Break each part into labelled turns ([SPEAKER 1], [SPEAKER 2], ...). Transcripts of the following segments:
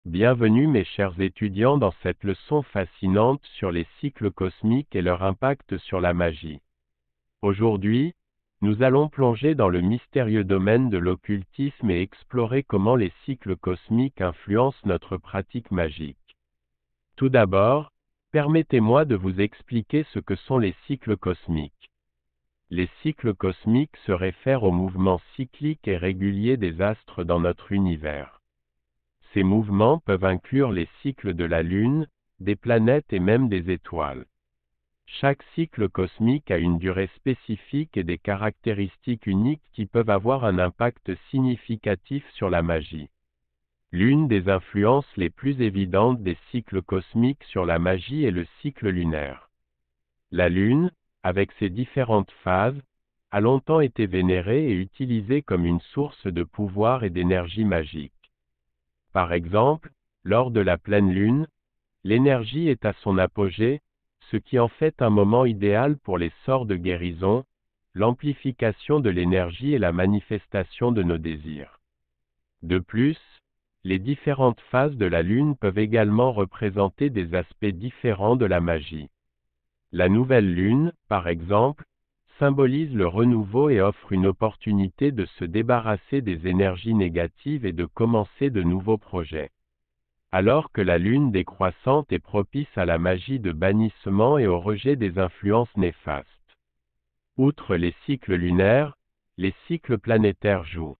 [SPEAKER 1] Bienvenue mes chers étudiants dans cette leçon fascinante sur les cycles cosmiques et leur impact sur la magie. Aujourd'hui, nous allons plonger dans le mystérieux domaine de l'occultisme et explorer comment les cycles cosmiques influencent notre pratique magique. Tout d'abord, permettez-moi de vous expliquer ce que sont les cycles cosmiques. Les cycles cosmiques se réfèrent au mouvement cyclique et régulier des astres dans notre univers. Ces mouvements peuvent inclure les cycles de la Lune, des planètes et même des étoiles. Chaque cycle cosmique a une durée spécifique et des caractéristiques uniques qui peuvent avoir un impact significatif sur la magie. L'une des influences les plus évidentes des cycles cosmiques sur la magie est le cycle lunaire. La Lune, avec ses différentes phases, a longtemps été vénérée et utilisée comme une source de pouvoir et d'énergie magique. Par exemple, lors de la pleine lune, l'énergie est à son apogée, ce qui en fait un moment idéal pour les sorts de guérison, l'amplification de l'énergie et la manifestation de nos désirs. De plus, les différentes phases de la lune peuvent également représenter des aspects différents de la magie. La nouvelle lune, par exemple, symbolise le renouveau et offre une opportunité de se débarrasser des énergies négatives et de commencer de nouveaux projets. Alors que la lune décroissante est propice à la magie de bannissement et au rejet des influences néfastes. Outre les cycles lunaires, les cycles planétaires jouent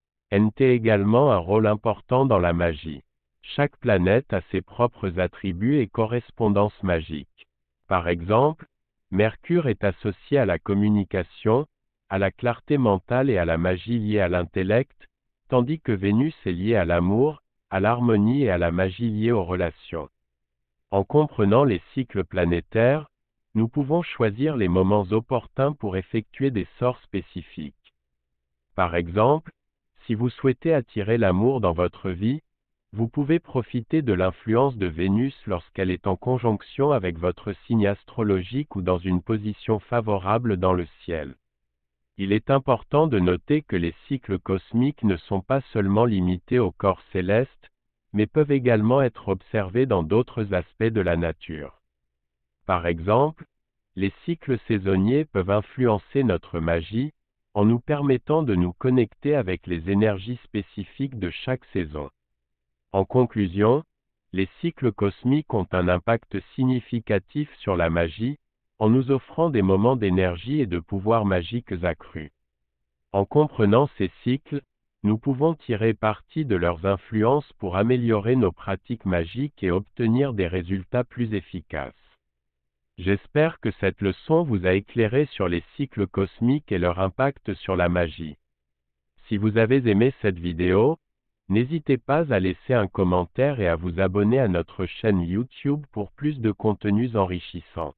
[SPEAKER 1] également un rôle important dans la magie. Chaque planète a ses propres attributs et correspondances magiques. Par exemple, Mercure est associé à la communication, à la clarté mentale et à la magie liée à l'intellect, tandis que Vénus est liée à l'amour, à l'harmonie et à la magie liée aux relations. En comprenant les cycles planétaires, nous pouvons choisir les moments opportuns pour effectuer des sorts spécifiques. Par exemple, si vous souhaitez attirer l'amour dans votre vie, vous pouvez profiter de l'influence de Vénus lorsqu'elle est en conjonction avec votre signe astrologique ou dans une position favorable dans le ciel. Il est important de noter que les cycles cosmiques ne sont pas seulement limités au corps céleste, mais peuvent également être observés dans d'autres aspects de la nature. Par exemple, les cycles saisonniers peuvent influencer notre magie, en nous permettant de nous connecter avec les énergies spécifiques de chaque saison. En conclusion, les cycles cosmiques ont un impact significatif sur la magie, en nous offrant des moments d'énergie et de pouvoir magiques accrus. En comprenant ces cycles, nous pouvons tirer parti de leurs influences pour améliorer nos pratiques magiques et obtenir des résultats plus efficaces. J'espère que cette leçon vous a éclairé sur les cycles cosmiques et leur impact sur la magie. Si vous avez aimé cette vidéo, n'hésitez pas à laisser un commentaire et à vous abonner à notre chaîne YouTube pour plus de contenus enrichissants.